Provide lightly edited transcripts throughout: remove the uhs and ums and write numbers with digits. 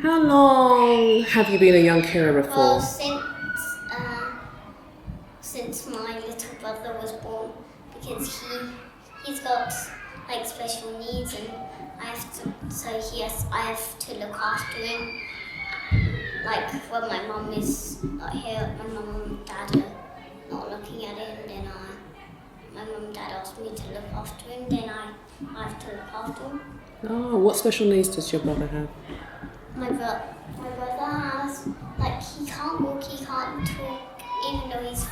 How long have you been a young carer for? Well, since my little brother was born, because he's got like special needs, and I have to look after him. Like when my mum is not here, my mum and dad are not looking at him, then my mum and dad ask me to look after him, then I have to look after him. Oh, what special needs does your brother have? My brother has, like, he can't walk, he can't talk, even though he's 4.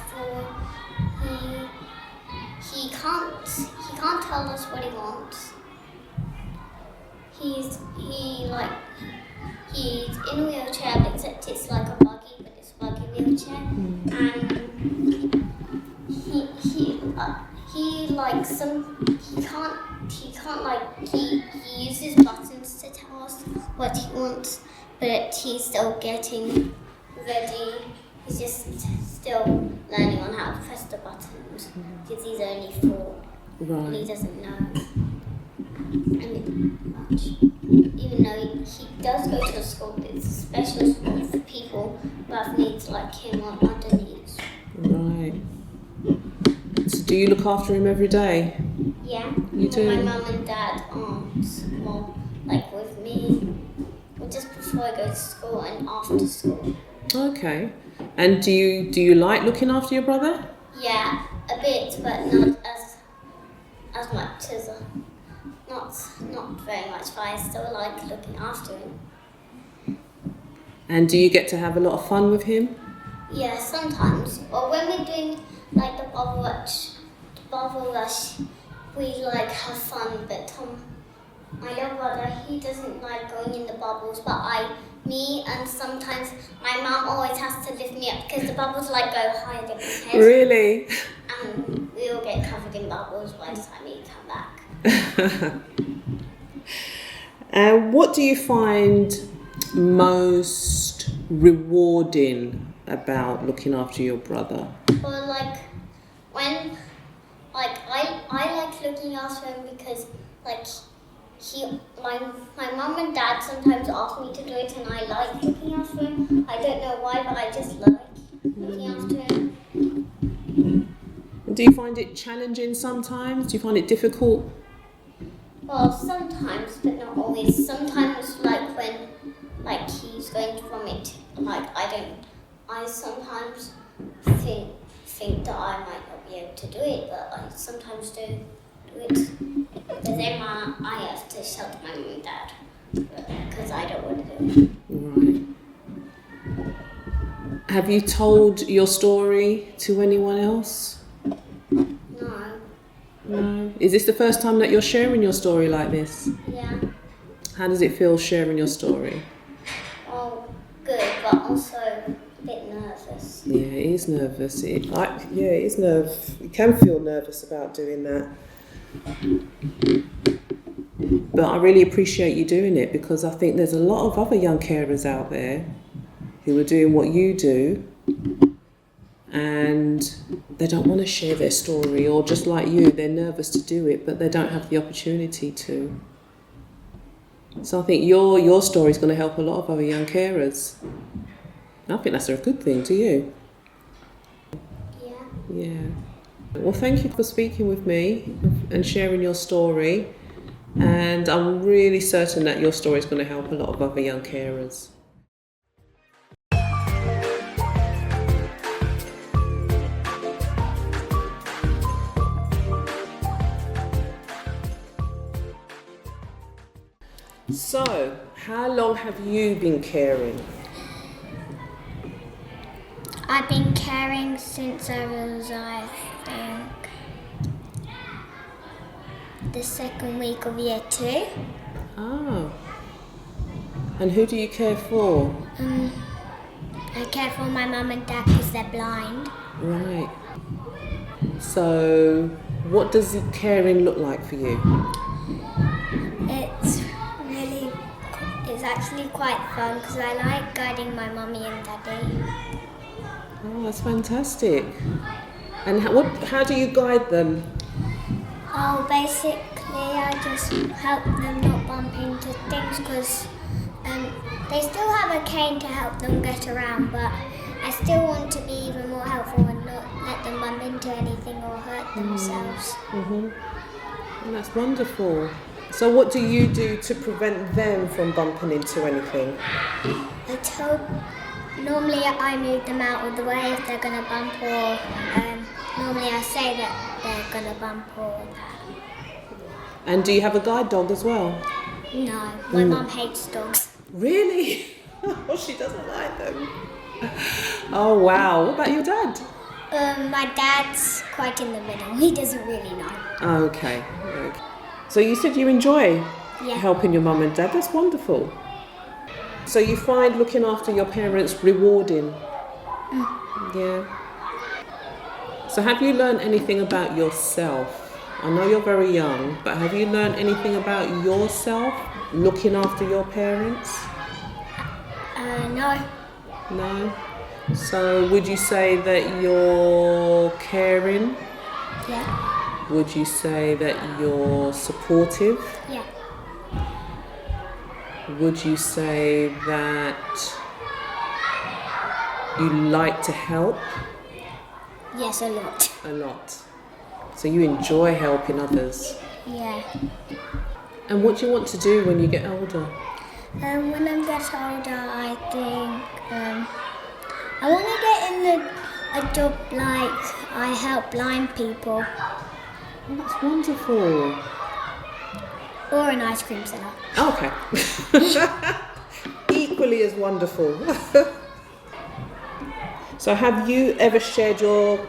He can't tell us what he wants. He's in a wheelchair, except it's like a buggy, but it's a buggy wheelchair. And he uses buttons to tell us what he wants, but he's still getting ready. He's just still learning on how to press the buttons because he's only 4 and he doesn't know much. Even though he does go to a school, it's a special school for people who have needs like him or other needs. Right. So do you look after him every day? Yeah. You do? My mum and dad aren't more like with me. Well, just before I go to school and after school. Okay. And do you like looking after your brother? Yeah, a bit, but not as much as not very much. But I still like looking after him. And do you get to have a lot of fun with him? Yeah, sometimes. Or when we're doing like the bubble rush, we like have fun. But my little brother, he doesn't like going in the bubbles. But me, and sometimes my mum always has to lift me up because the bubbles like go higher than my head. Really? And we all get covered in bubbles by the time we come back. And what do you find most rewarding about looking after your brother? Well, I like looking after him because my mum and dad sometimes ask me to do it, and I like looking after him. I don't know why, but I just like looking after him. And do you find it challenging sometimes? Do you find it difficult? Well, sometimes, but not always. Sometimes, like when he's going to vomit, I sometimes think that I might not be able to do it, but I sometimes do it. But then I have to shout at my mum and dad because I don't want to do it. Right. Have you told your story to anyone else? No. No. Is this the first time that you're sharing your story like this? Yeah. How does it feel sharing your story? Well, good, but also a bit nervous. Yeah, it is nervous. It is nerve. You can feel nervous about doing that. But I really appreciate you doing it because I think there's a lot of other young carers out there who are doing what you do and they don't want to share their story, or just like you, they're nervous to do it but they don't have the opportunity to. So I think your story is going to help a lot of other young carers. I think that's a good thing, do you? Yeah. Yeah. Well, thank you for speaking with me and sharing your story. And I'm really certain that your story is going to help a lot of other young carers. So, how long have you been caring? I've been caring since I was, I think, the second week of year 2. Oh. And who do you care for? I care for my mum and dad because they're blind. Right. So, what does caring look like for you? It's actually quite fun because I like guiding my mummy and daddy. Oh, that's fantastic. And how do you guide them? Oh, basically I just help them not bump into things because They still have a cane to help them get around, but I still want to be even more helpful and not let them bump into anything or hurt themselves. And that's wonderful. So what do you do to prevent them from bumping into anything? Normally I move them out of the way if they're going to bump, or normally I say that they're going to bump or that. And do you have a guide dog as well? No, my mum hates dogs. Really? Oh, she doesn't like them. Oh wow, what about your dad? My dad's quite in the middle. He doesn't really know. Okay. So you said you enjoy helping your mum and dad. That's wonderful. So you find looking after your parents rewarding? Yeah. So have you learned anything about yourself? I know you're very young, but have you learned anything about yourself looking after your parents? No. No? So would you say that you're caring? Yeah. Would you say that you're supportive? Yeah. Would you say that you like to help? Yes, a lot. A lot. So you enjoy helping others. Yeah. And what do you want to do when you get older? When I get older, I think I want to get in a job like I help blind people. Oh, that's wonderful. Or an ice cream seller. Okay. Equally as wonderful. So have you ever shared your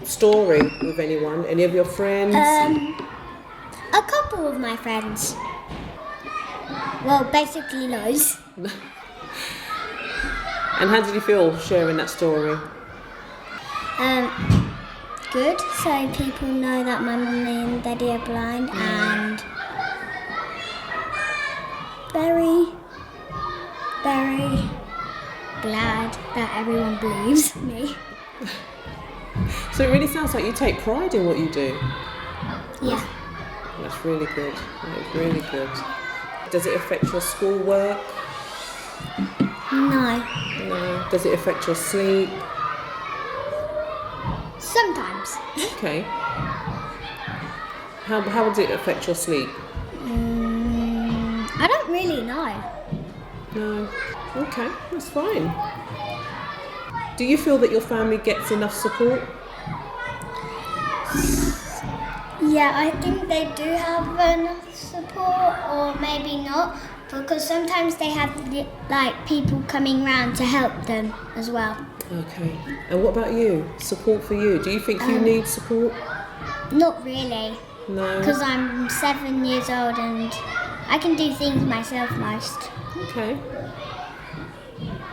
story with anyone? Any of your friends? A couple of my friends. Well, basically loads. And how did you feel sharing that story? Good. So people know that my mummy and daddy are blind, and very, very glad that everyone believes me. So it really sounds like you take pride in what you do. Yeah. That's really good. That is really good. Does it affect your schoolwork? No. No. Does it affect your sleep? Sometimes. Okay. How would it affect your sleep? I don't really know. No. Okay, that's fine. Do you feel that your family gets enough support? Yeah, I think they do have enough support, or maybe not, because sometimes they have like people coming round to help them as well. Okay. And what about you? Support for you? Do you think you need support? Not really, No. because I'm 7 years old and I can do things myself most. Okay.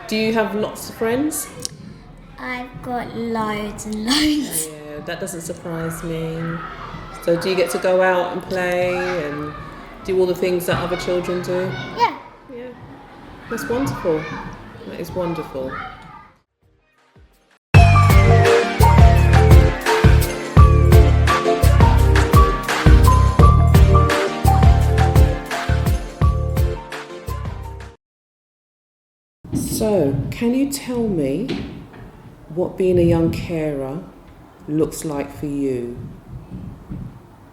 Do you have lots of friends? I've got loads and loads. Yeah, that doesn't surprise me. So do you get to go out and play and do all the things that other children do? Yeah. Yeah. That's wonderful. That is wonderful. So, can you tell me what being a young carer looks like for you?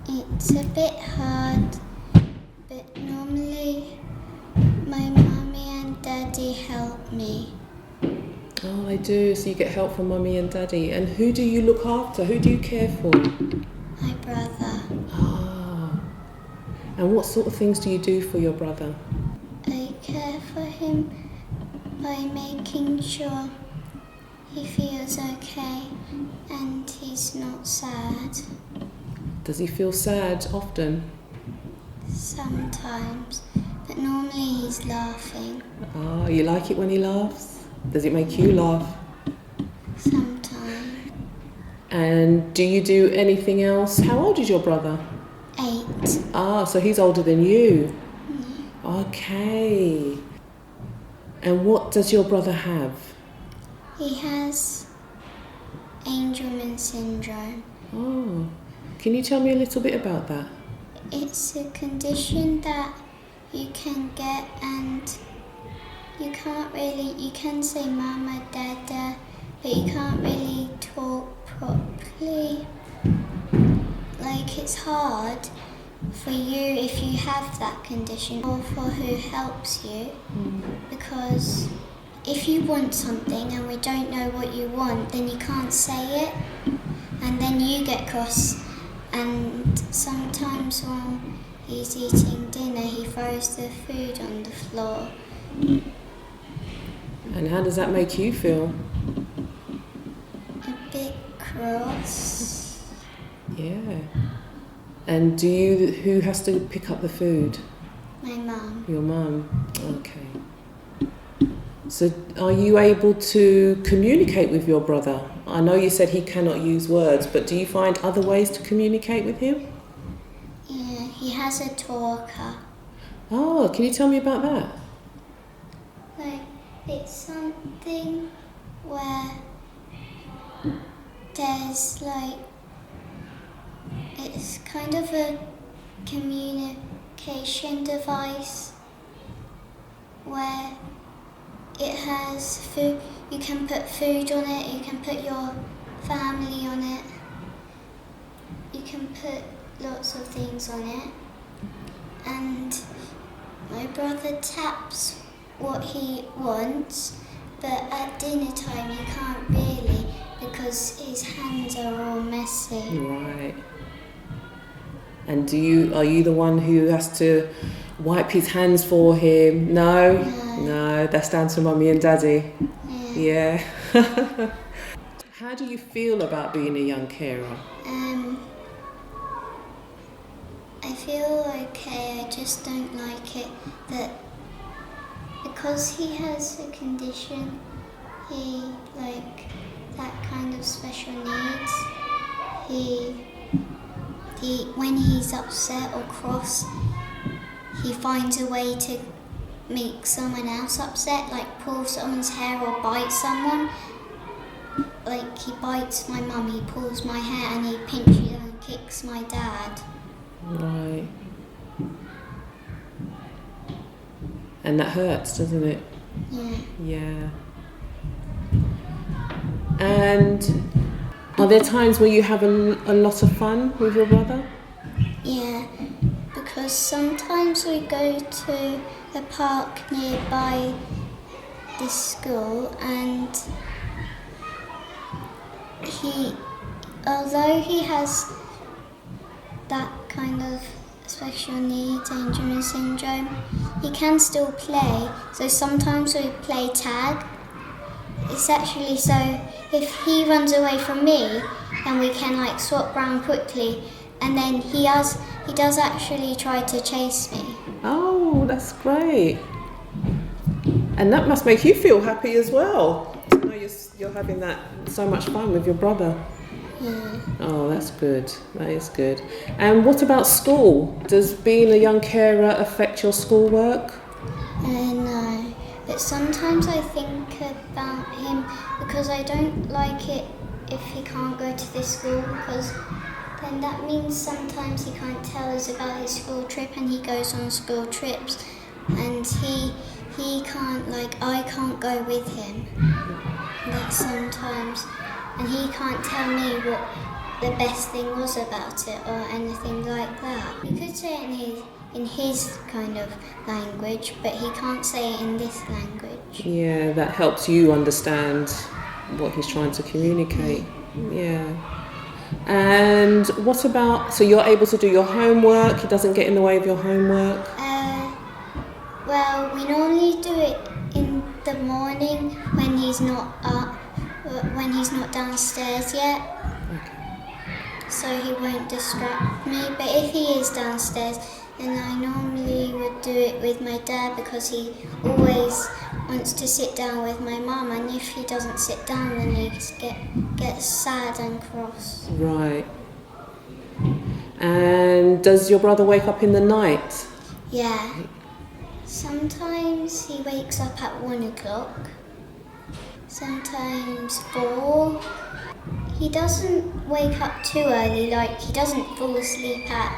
It's a bit hard, but normally my mummy and daddy help me. Oh, they do. So you get help from mummy and daddy. And who do you look after? Who do you care for? My brother. Ah. And what sort of things do you do for your brother? I care for him by making sure he feels okay and he's not sad. Does he feel sad often? Sometimes, but normally he's laughing. Ah, you like it when he laughs? Does it make you laugh? Sometimes. And do you do anything else? How old is your brother? 8. Ah, so he's older than you. Yeah. Okay. And what does your brother have? He has Angelman syndrome. Oh. Can you tell me a little bit about that? It's a condition that you can get, and you can't really, you can say mama, dada, but you can't really talk properly. Like, it's hard for you if you have that condition, or for who helps you, because if you want something and we don't know what you want, then you can't say it, and then you get cross. And sometimes when he's eating dinner, he throws the food on the floor. And how does that make you feel? A bit cross. Yeah. And who has to pick up the food? My mum. Your mum. Okay. So are you able to communicate with your brother? I know you said he cannot use words, but do you find other ways to communicate with him? Yeah, he has a talker. Oh, can you tell me about that? Like, it's something where there's like, it's kind of a communication device where it has food. You can put food on it, you can put your family on it, you can put lots of things on it, and my brother taps what he wants, but at dinner time he can't really because his hands are all messy. Right. And are you the one who has to wipe his hands for him? No? No, that's down to Mummy and Daddy. Yeah. How do you feel about being a young carer? I feel okay, I just don't like it that because he has a condition, he like that kind of special needs, he when he's upset or cross, he finds a way to make someone else upset, like pull someone's hair or bite someone. Like he bites my mum, he pulls my hair, and he pinches and kicks my dad. Right. And that hurts, doesn't it? Yeah. Yeah. And are there times where you have a lot of fun with your brother? Yeah, because sometimes we go to a park nearby the school, and although he has that kind of special needs, Angelman syndrome, he can still play. So sometimes we play tag. It's actually so if he runs away from me, then we can like swap round quickly, and then he does actually try to chase me. Oh, that's great. And that must make you feel happy as well. To know you're having that so much fun with your brother. Yeah. Oh, that's good. That is good. And what about school? Does being a young carer affect your schoolwork? No, but sometimes I think about him because I don't like it if he can't go to this school, because then that means sometimes he can't tell us about his school trip, and he goes on school trips, and he can't, like, I can't go with him. That sometimes, and he can't tell me what the best thing was about it or anything like that. He could say it in his kind of language, but he can't say it in this language. Yeah, that helps you understand what he's trying to communicate. Yeah. And what about, so you're able to do your homework, he doesn't get in the way of your homework? Well, we normally do it in the morning when he's not up, when he's not downstairs yet. Okay. So he won't distract me, but if he is downstairs, then I normally would do it with my dad, because he always wants to sit down with my mum, and if he doesn't sit down, then he gets sad and cross. Right. And does your brother wake up in the night? Yeah. Sometimes he wakes up at 1 o'clock, sometimes 4. He doesn't wake up too early, like he doesn't fall asleep at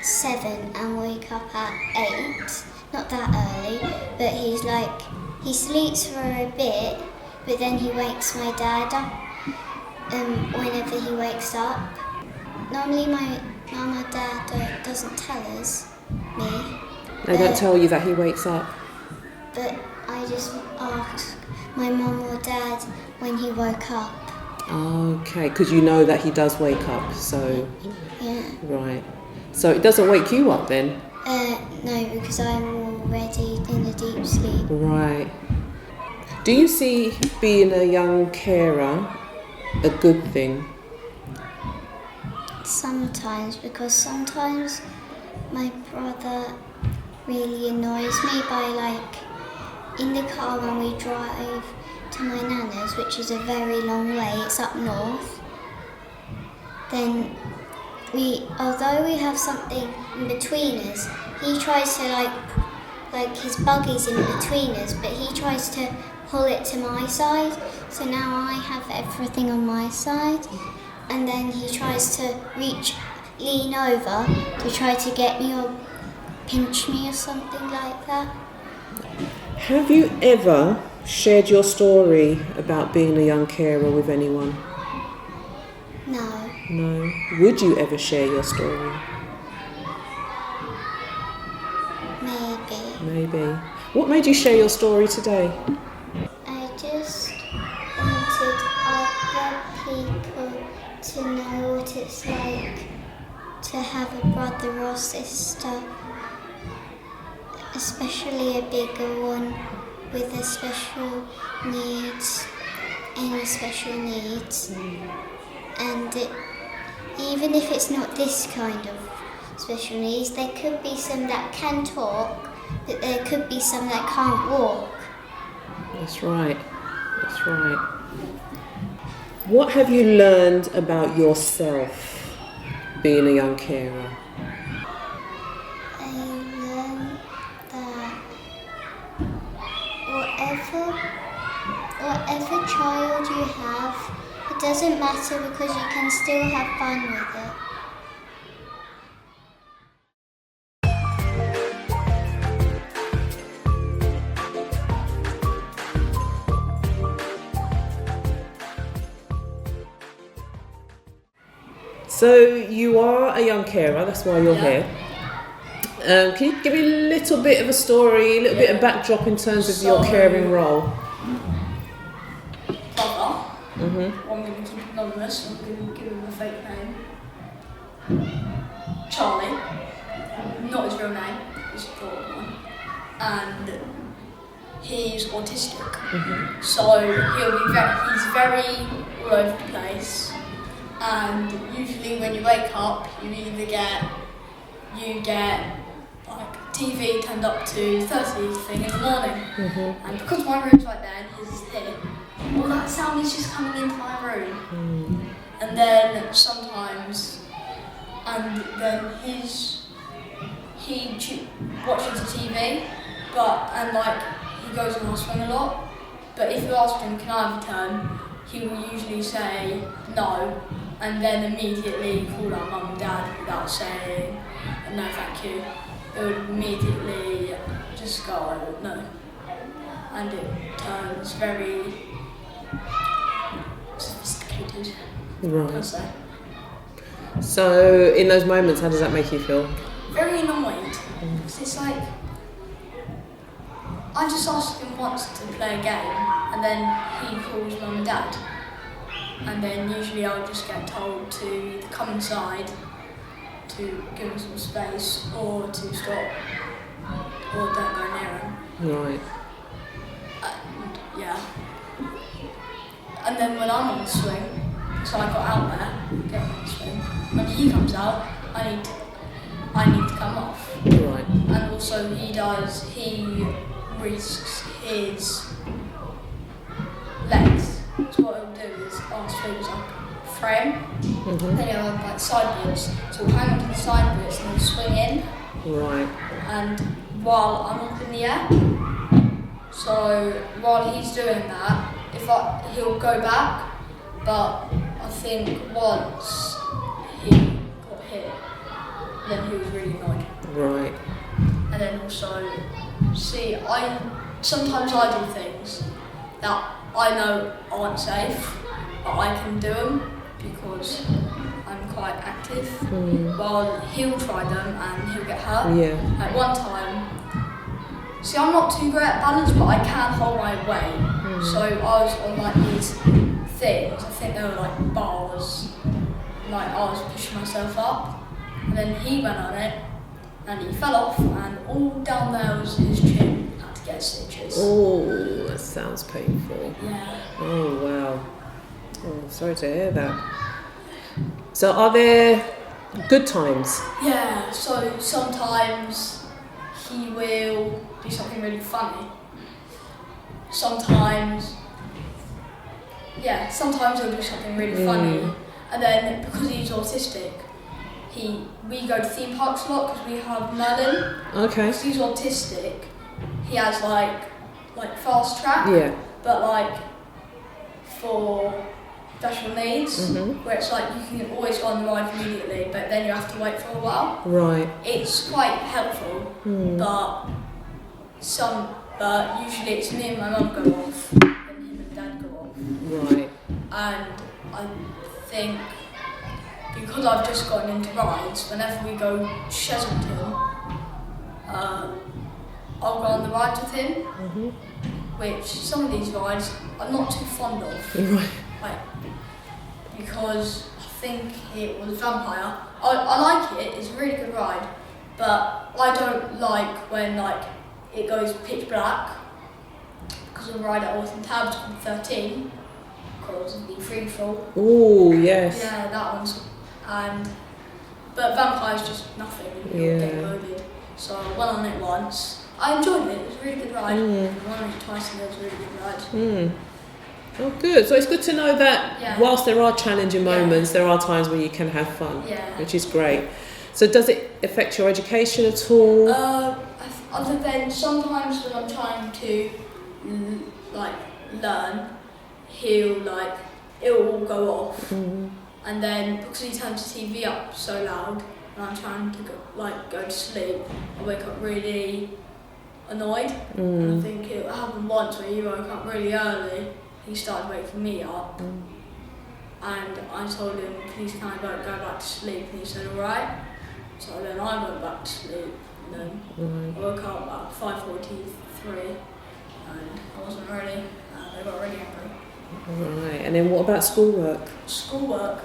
7 and wake up at 8. not that early, but he sleeps for a bit, but then he wakes my dad up whenever he wakes up. Normally my mum or dad doesn't tell me. They don't tell you that he wakes up? But I just ask my mum or dad when he woke up. Okay, because you know that he does wake up, so... Yeah. Right. So it doesn't wake you up then? No, because I'm already in a deep sleep. Right. Do you see being a young carer a good thing? Sometimes, because sometimes my brother really annoys me by in the car when we drive to my nana's, which is a very long way, it's up north, then although we have something in between us, he tries to his buggy's in between us, but he tries to pull it to my side, so now I have everything on my side, and then he tries to lean over to try to get me or pinch me or something like that. Have you ever shared your story about being a young carer with anyone? No. No. Would you ever share your story? Maybe. What made you share your story today? I just wanted other people to know what it's like to have a brother or sister, especially a bigger one with a special needs, any special needs. And even if it's not this kind of special needs, there could be some that can talk, but there could be some that can't walk. That's right. What have you learned about yourself being a young carer? I learned that whatever child you have, it doesn't matter because you can still have fun with it. So you are a young carer, that's why you're here. Can you give me a little bit of a story, a little bit of backdrop in terms of your caring role? Brother. I'm going to keep it anonymous. I'm going to give him a fake name. Charlie. Not his real name. His thought one. And he's autistic. So he's very all over the place. And usually when you wake up, you get like TV turned up to 30 thing in the morning. And because my room's right there and his is here, all that sound is just coming into my room. And then sometimes, he watches the TV, he goes on our swing a lot. But if you ask him, can I have a turn? He will usually say no, and then immediately call our mum and dad without saying no thank you. It would immediately just go no. And it turns very sophisticated, I'll say. So in those moments, how does that make you feel? Very annoyed. Because it's like, I just asked him once to play a game, and then he calls mum and dad. And then usually I'll just get told to either come inside, to give him some space, or to stop, or don't go near him. Right. Yeah. And then when I'm on the swing, so I got out there, get on the swing, when he comes out, I need to come off. Right. And also he risks his legs. So what he'll do is our swing's like a frame, then he'll have like side bits, so he'll hang onto the side bits and he'll swing in. Right. And while I'm up in the air, so while he's doing that, he'll go back, but I think once he got hit, then he was really annoyed. Right. And And then also, sometimes I do things that I know aren't safe, but I can do them because I'm quite active. While he'll try them and he'll get hurt. Yeah. At one time, I'm not too great at balance, but I can hold my weight. So I was on like these things, I think they were like bars, like I was pushing myself up, and then he went on it, and he fell off, and all down there was his chin, had to get stitches. Oh, that sounds painful. Yeah. Oh, wow. Oh, sorry to hear that. So are there good times? Yeah, so sometimes he will do something really funny. Sometimes he'll do something really funny. And then because he's autistic, we go to theme parks a lot because we have Merlin. Okay. Because he's autistic, he has like fast track. Yeah. But like for special needs, where it's like you can always go on the ride immediately, but then you have to wait for a while. Right. It's quite helpful, but usually it's me and my mum go off, and him and dad go off. Right. And I think because I've just gotten into rides, whenever we go to Chesington, I'll go on the rides with him, which some of these rides I'm not too fond of. Right. Like, because I think it was Vampire. I like it, it's a really good ride, but I don't like when like it goes pitch black, because of the ride at Orton Tabs called 13, because of the free fall. Oh, yes. Yeah, that one's, but Vampire's just nothing, you get loaded. So I went on it once. I enjoyed it, it was a really good ride. I went on it twice and it was a really good ride. Oh, good. So it's good to know that whilst there are challenging moments, there are times where you can have fun, which is great. So does it affect your education at all? Other than sometimes when I'm trying to learn, it'll all go off. And then because he turns the TV up so loud and I'm trying to go to sleep, I wake up really annoyed. And I think it happened once where he woke up really early. He started waking me up, and I told him, please can I go back to sleep, and he said alright. So then I went back to sleep, and then I woke up at 5:43, and I wasn't ready, and I got really angry. Right, and then what about schoolwork? Schoolwork.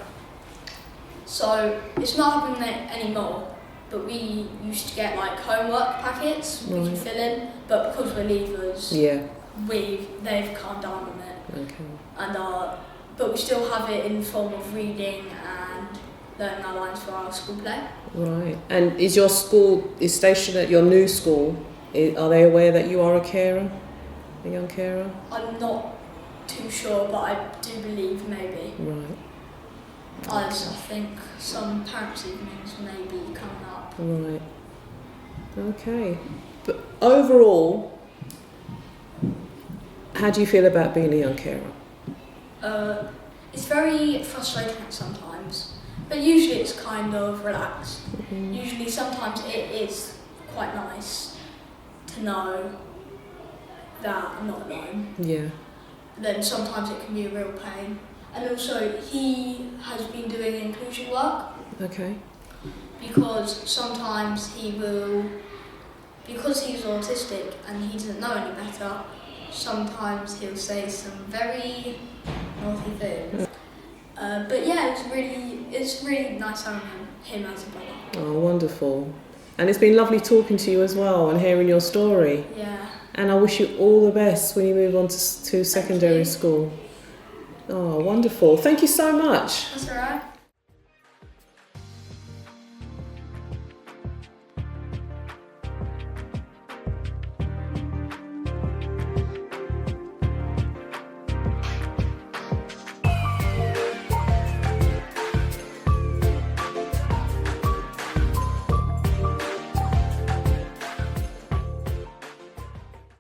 So it's not happening anymore, but we used to get like homework packets we can fill in, but because we're leavers, they've calmed down on it. Okay. And but we still have it in the form of reading and learning our lines for our school play. Right. And is your school stationed at your new school? Are they aware that you are a carer, a young carer? I'm not too sure, but I do believe maybe. Right. As I think some parents' evenings may be coming up. Right. Okay. But overall, how do you feel about being a young carer? It's very frustrating sometimes, but usually it's kind of relaxed. Usually sometimes it is quite nice to know that I'm not alone. Yeah. Then sometimes it can be a real pain. And also he has been doing inclusion work. Okay. Because sometimes because he's autistic and he doesn't know any better, sometimes he'll say some very naughty things. But yeah, it's really nice having him as a brother. Oh, wonderful. And it's been lovely talking to you as well and hearing your story. Yeah. And I wish you all the best when you move on to secondary school. Oh, wonderful. Thank you so much. That's all right.